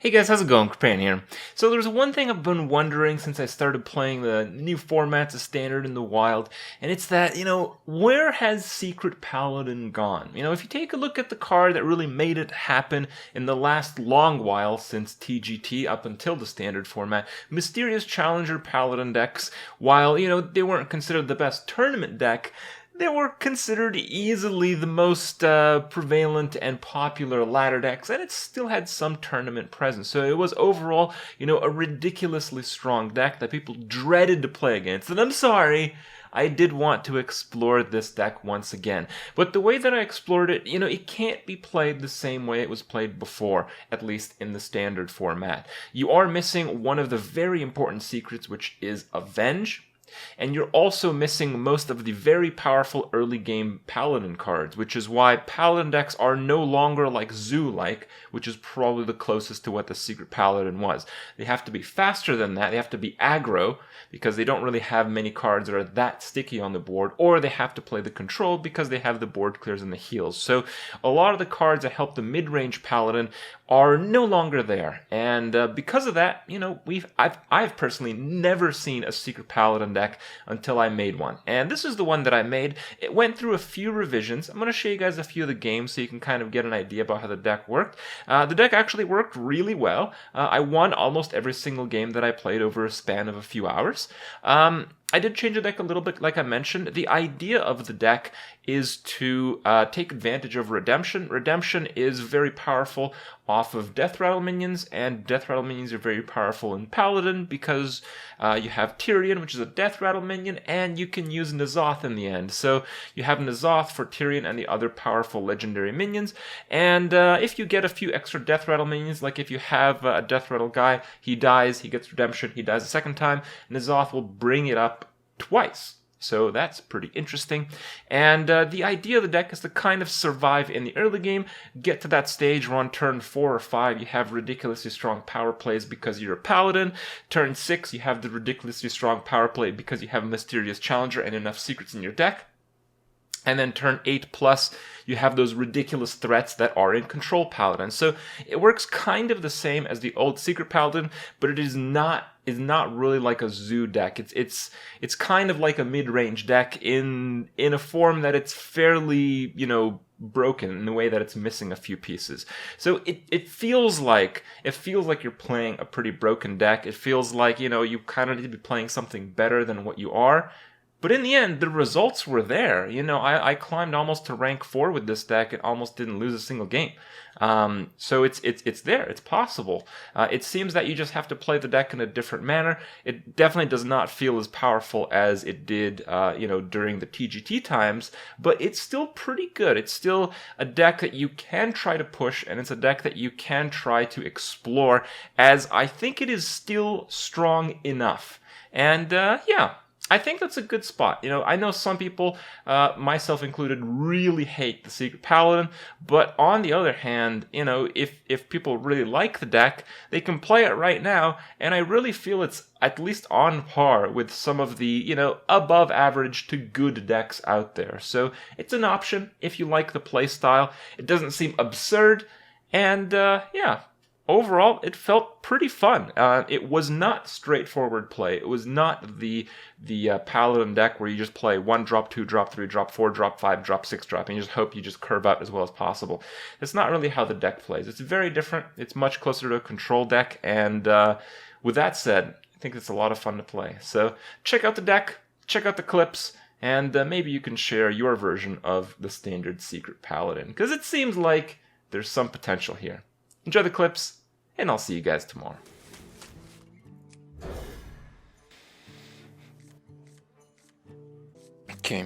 Hey guys, how's it going? Kripparrian here. So there's one thing I've been wondering since I started playing the new formats of Standard in the Wild, and it's that, where has Secret Paladin gone? If you take a look at the card that really made it happen in the last long while since TGT up until the Standard format, Mysterious Challenger Paladin decks, while, they weren't considered the best tournament deck, they were considered easily the most prevalent and popular ladder decks, and it still had some tournament presence. So it was overall, a ridiculously strong deck that people dreaded to play against. And I'm sorry, I did want to explore this deck once again. But the way that I explored it, it can't be played the same way it was played before, at least in the Standard format. You are missing one of the very important secrets, which is Avenge. And you're also missing most of the very powerful early game Paladin cards, which is why Paladin decks are no longer like Zoo-like, which is probably the closest to what the Secret Paladin was. They have to be faster than that, they have to be aggro, because they don't really have many cards that are that sticky on the board, or they have to play the control because they have the board clears and the heals. So a lot of the cards that help the mid-range Paladin are no longer there, and because of that, I've personally never seen a Secret Paladin deck until I made one, and this is the one that I made. It went through a few revisions. I'm going to show you guys a few of the games so you can kind of get an idea about how the deck worked. The deck actually worked really well. I won almost every single game that I played over a span of a few hours. I did change the deck a little bit, like I mentioned. The idea of the deck is to take advantage of Redemption. Redemption is very powerful off of Death Rattle minions, and Death Rattle minions are very powerful in Paladin because you have Tyrion, which is a Death Rattle minion, and you can use N'Zoth in the end. So you have N'Zoth for Tyrion and the other powerful legendary minions, and if you get a few extra Death Rattle minions, like if you have a Death Rattle guy, he dies, he gets Redemption, he dies a second time, N'Zoth will bring it up twice. So that's pretty interesting. And the idea of the deck is to kind of survive in the early game, get to that stage where on turn 4 or 5 you have ridiculously strong power plays because you're a Paladin. Turn 6 you have the ridiculously strong power play because you have a Mysterious Challenger and enough secrets in your deck. And then turn 8 plus, you have those ridiculous threats that are in Control Paladin. So it works kind of the same as the old Secret Paladin, but it is not really like a Zoo deck. It's kind of like a mid-range deck in a form that it's fairly, broken in the way that it's missing a few pieces. So it feels like you're playing a pretty broken deck. It feels like, you kind of need to be playing something better than what you are. But in the end, the results were there. I climbed almost to rank 4 with this deck and almost didn't lose a single game. So it's there. It's possible. It seems that you just have to play the deck in a different manner. It definitely does not feel as powerful as it did, during the TGT times, but it's still pretty good. It's still a deck that you can try to push, and it's a deck that you can try to explore, as I think it is still strong enough. And, I think that's a good spot. I know some people, myself included, really hate the Secret Paladin, but on the other hand, if people really like the deck, they can play it right now, and I really feel it's at least on par with some of the, above average to good decks out there. So it's an option if you like the play style. It doesn't seem absurd, and overall, it felt pretty fun. It was not straightforward play. It was not the Paladin deck where you just play 1 drop, 2 drop, 3 drop, 4 drop, 5 drop, 6 drop, and you just hope you just curve out as well as possible. That's not really how the deck plays. It's very different. It's much closer to a control deck, and with that said, I think it's a lot of fun to play. So check out the deck, check out the clips, and maybe you can share your version of the Standard Secret Paladin, because it seems like there's some potential here. Enjoy the clips, and I'll see you guys tomorrow. Okay.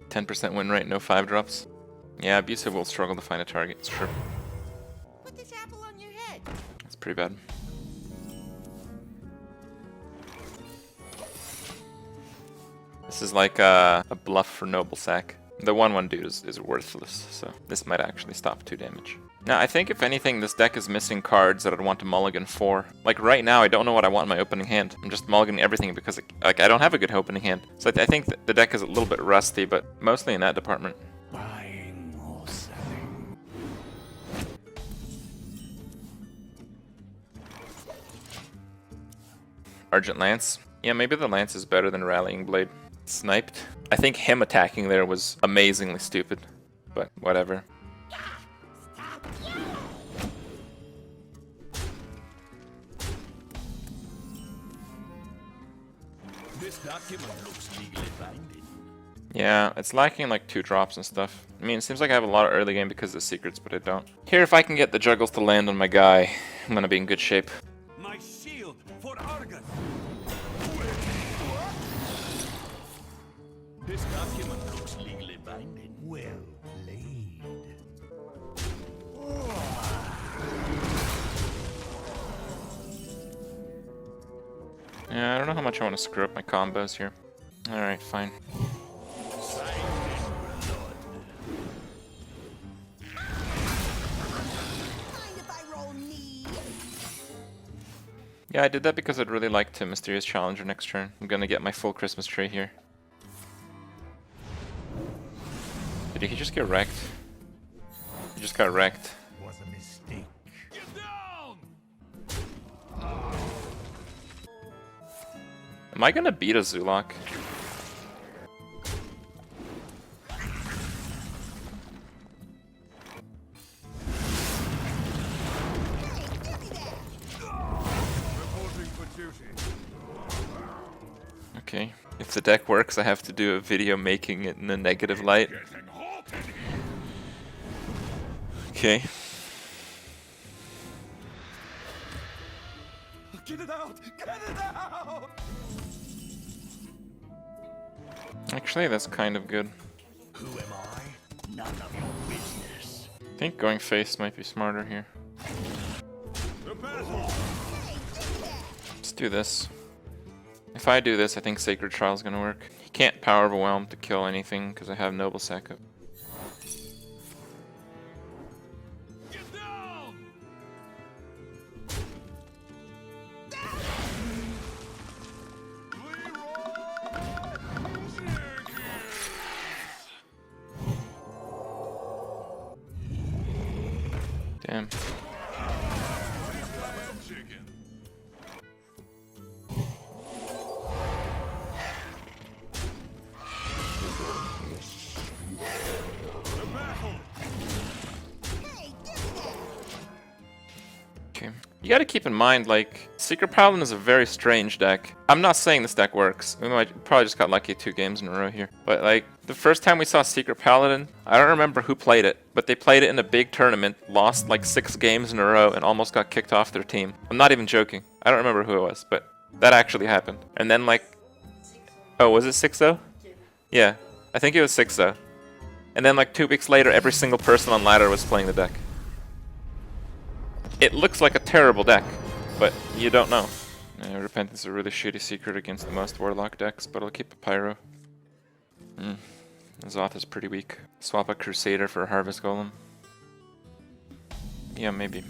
%10 win rate, no 5 drops. Yeah, Abusive will struggle to find a target, it's true. Put this apple on your head. That's pretty bad. This is like a bluff for Noble Sack. The 1/1 dude is worthless, so this might actually stop 2 damage. Now, I think if anything, this deck is missing cards that I'd want to mulligan for. Like right now, I don't know what I want in my opening hand. I'm just mulliganing everything because I don't have a good opening hand. So I think that the deck is a little bit rusty, but mostly in that department. Buying Argent Lance. Yeah, maybe the Lance is better than Rallying Blade. Sniped. I think him attacking there was amazingly stupid, but whatever. This document looks legally binding. Yeah, it's lacking like 2 drops and stuff. I mean, it seems like I have a lot of early game because of the secrets, but I don't. Here, if I can get the juggles to land on my guy, I'm gonna be in good shape. My shield for Argus. This document looks legally binding. Well played. Yeah, I don't know how much I want to screw up my combos here. Alright, fine. Yeah, I did that because I'd really like to Mysterious Challenger next turn. I'm gonna get my full Christmas tree here. Did he just get wrecked? He just got wrecked. Was a mistake. Get down! Am I gonna beat a Zoolock? Okay, if the deck works, I have to do a video making it in a negative light. Okay. Get it out! Get it out! Actually, that's kind of good. Who am I? None of your business. I think going face might be smarter here. Let's do this. If I do this, I think Sacred Trial is gonna work. He can't Power Overwhelm to kill anything because I have Noble Sack up. Get down! Damn. Okay. You gotta keep in mind, like, Secret Paladin is a very strange deck. I'm not saying this deck works. We might probably just got lucky 2 games in a row here. But, like, the first time we saw Secret Paladin, I don't remember who played it, but they played it in a big tournament, lost like 6 games in a row, and almost got kicked off their team. I'm not even joking. I don't remember who it was, but that actually happened. And then, like... Oh, was it 6-0? Yeah, I think it was 6-0. And then, like, 2 weeks later, every single person on ladder was playing the deck. It looks like a terrible deck, but you don't know. Repentance is a really shitty secret against the most Warlock decks, but I'll keep a Pyro. Zoth is pretty weak. Swap a Crusader for a Harvest Golem. Yeah, maybe.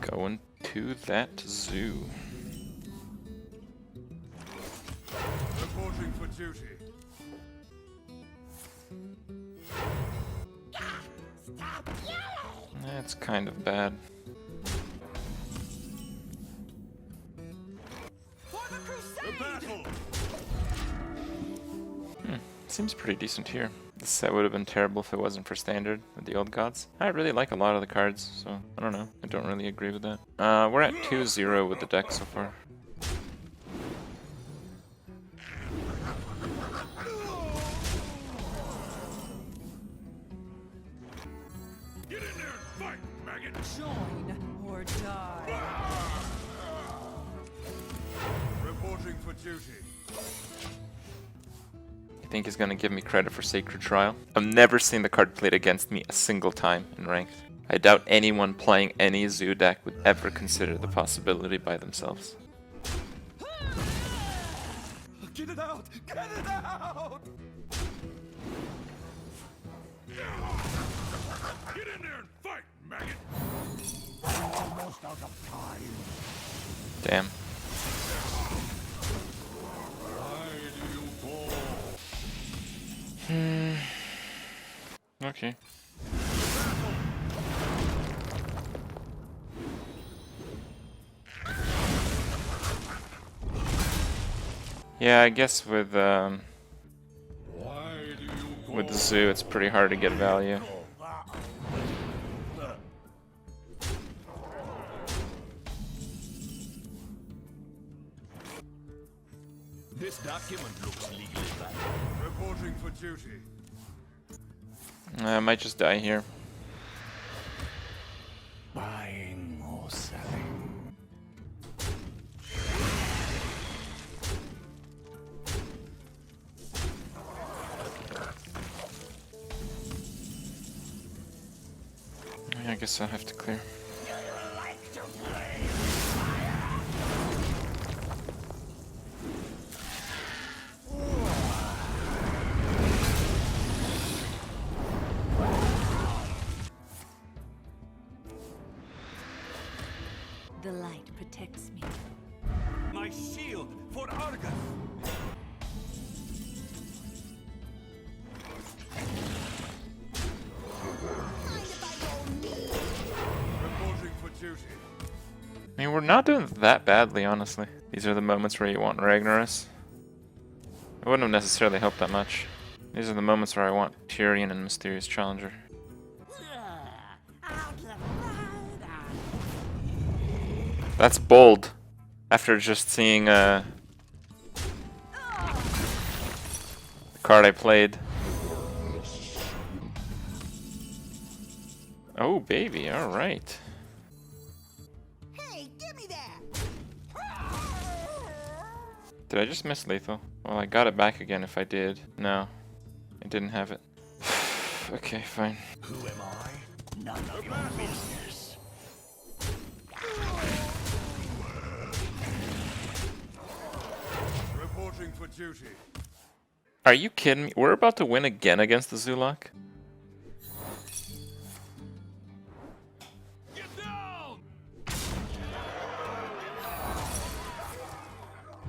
Going to that zoo. Reporting for duty. That's kind of bad. Seems pretty decent here. This set would have been terrible if it wasn't for Standard with the old gods. I really like a lot of the cards, so I don't know. I don't really agree with that. We're at 2-0 with the deck so far. Get in there and fight, maggot! Join or die. Reporting for duty. I think he's gonna give me credit for Sacred Trial. I've never seen the card played against me a single time in Ranked. I doubt anyone playing any Zoo deck would ever consider the possibility by themselves. Get it out! Get it out! Get in there and fight, maggot! Almost out of time. Damn. Why do you fall? Okay. Yeah, I guess with Why do you go? the zoo, it's pretty hard to get value. This document looks legally valid. Reporting for duty. I might just die here. Buying or selling. I guess I'll have to clear. The light protects me. My shield for Argus. Reporting for duty. I mean, we're not doing that badly, honestly. These are the moments where you want Ragnaros. It wouldn't have necessarily helped that much. These are the moments where I want Tyrion and Mysterious Challenger. That's bold. After just seeing the card I played. Oh, baby, alright. Hey, give me that! Did I just miss lethal? Well, I got it back again if I did. No, I didn't have it. Okay, fine. Who am I? None of your business. Reporting for duty. Are you kidding me? We're about to win again against the Zulak? Get down!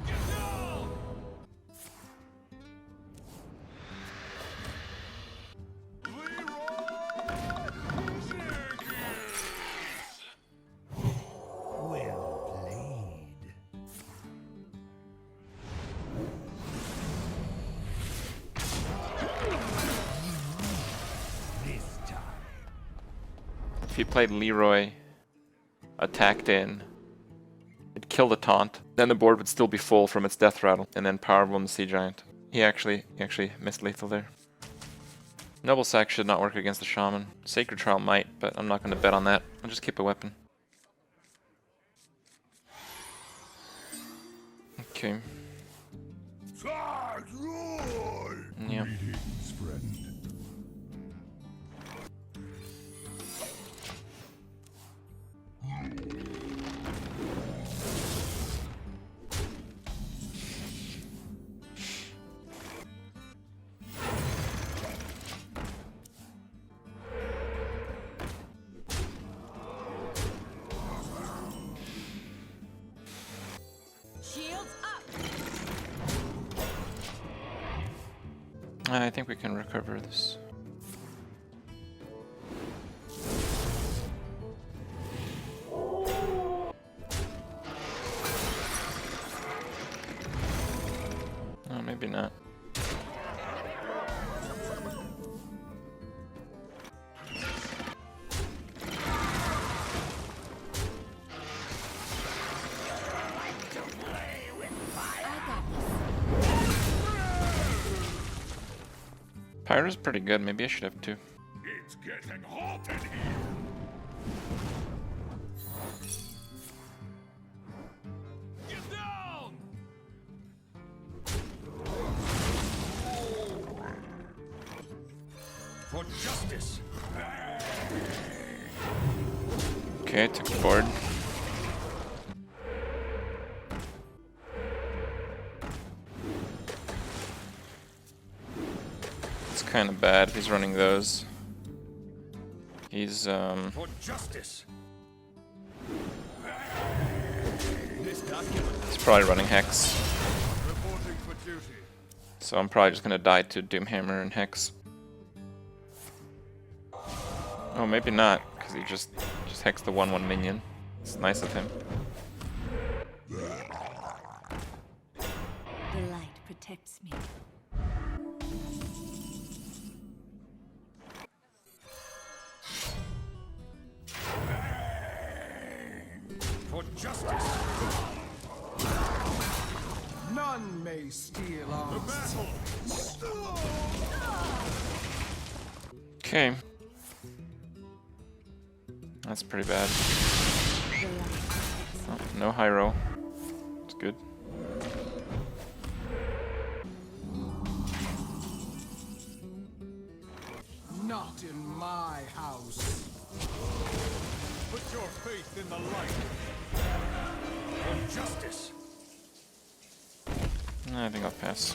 Get down! Well played. This time. If he played Leroy, attacked in, it'd kill the taunt. Then the board would still be full from its death rattle, and then Powerbomb the Sea Giant. He actually missed lethal there. Noble Sack should not work against the Shaman. Sacred Trial might, but I'm not going to bet on that. I'll just keep a weapon. Okay. Charge roar! Yeah. Greetings, friend. Shields up! I think we can recover this. Oh, maybe not. Pyro's pretty good. Maybe I should have two. It's getting hot in here. Get down! For justice. Okay, I took the board. It's kind of bad if he's running those. He's For justice. This document he's probably running Hex. reporting for duty. So I'm probably just gonna die to Doomhammer and Hex. Oh, maybe not, because he just hexed the 1/1 minion. It's nice of him. The light protects me. For justice. None may steal our The battle. Okay. That's pretty bad. Oh, no high roll. It's good. Not in my house. Put your faith in the light. For justice. I think I'll pass.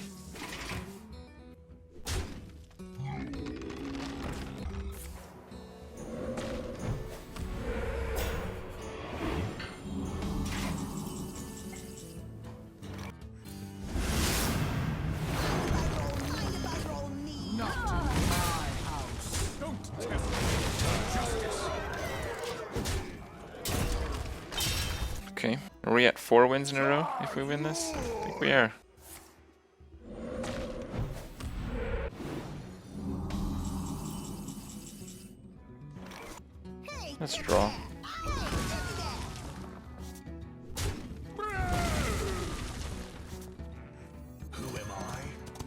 Not in my house. Don't test me. Justice. Okay. Are we at 4 wins in a row if we win this? I think we are. Let's draw. Who am I?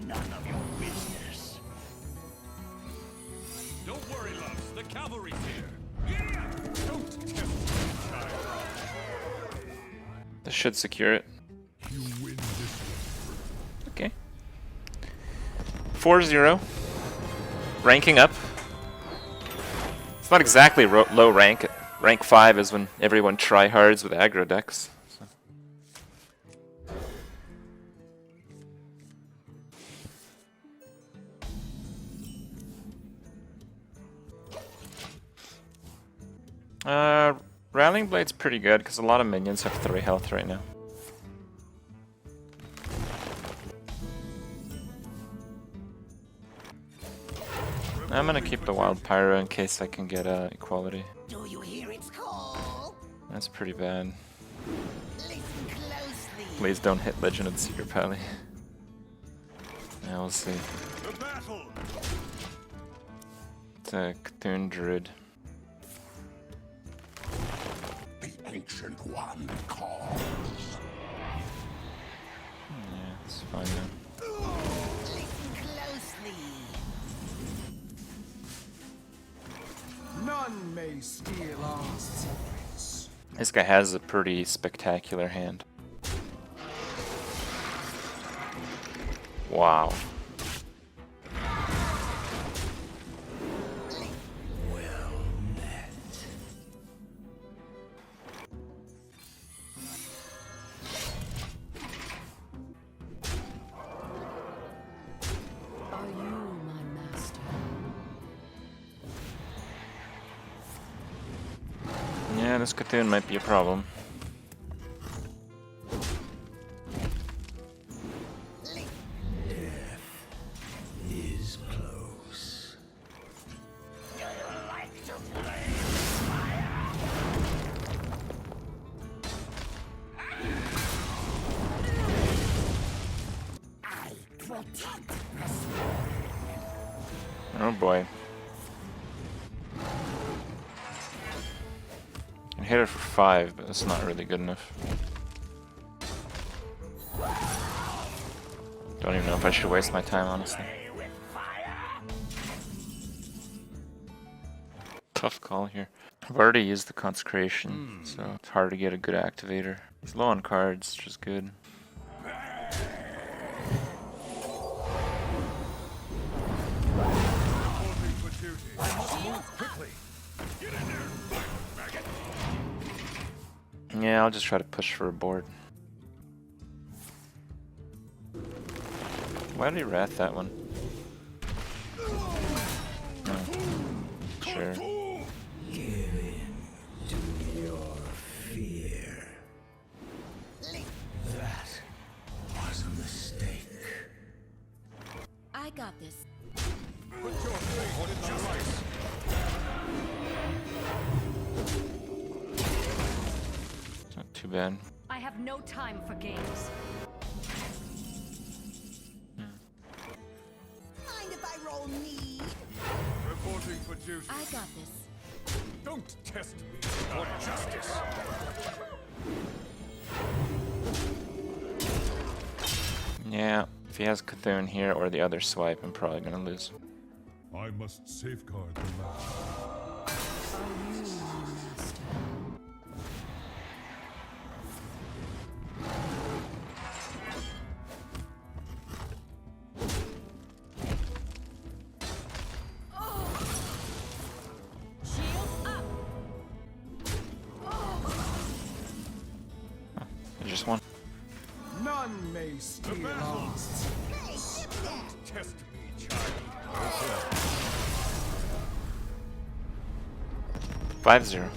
None of your business. Don't worry, loves. The cavalry's here. Yeah! Don't test me, child. This should secure it. You win this one. Okay. 4-0. Ranking up. It's not exactly low rank. Rank 5 is when everyone tryhards with aggro decks. So. Rallying Blade's pretty good because a lot of minions have 3 health right now. I'm gonna keep the Wild Pyro in case I can get equality. Do you hear its call? That's pretty bad. Listen closely. Please don't hit Legend of the Secret Pally. Yeah, we'll see. The battle. It's a Cthulhu Druid. The Ancient One calls. Yeah, it's fine now. Listen closely. None may steal our secrets. This guy has a pretty spectacular hand. Wow. Well met. Are you my master? Yeah, this Cthulhu might be a problem. Is close. Do you like to play I protect this. Oh boy. I hit it for 5, but that's not really good enough. Don't even know if I should waste my time, honestly. Tough call here. I've already used the consecration, so it's hard to get a good activator. He's low on cards, which is good. Reporting for duty. I must move quickly. Get in there and fight, maggot. Yeah, I'll just try to push for a board. Why did he wrath that one? Oh. Sure. I got this. Put your faith in the light. Not too bad. I have no time for games. Reporting for duty. I got this. Don't test me for justice. Yeah, if he has Cthulhu here or the other swipe, I'm probably gonna lose. I must safeguard the land. Are you my master? Shield up. There's just one. None may steal battle. our Test me, child. 5-0.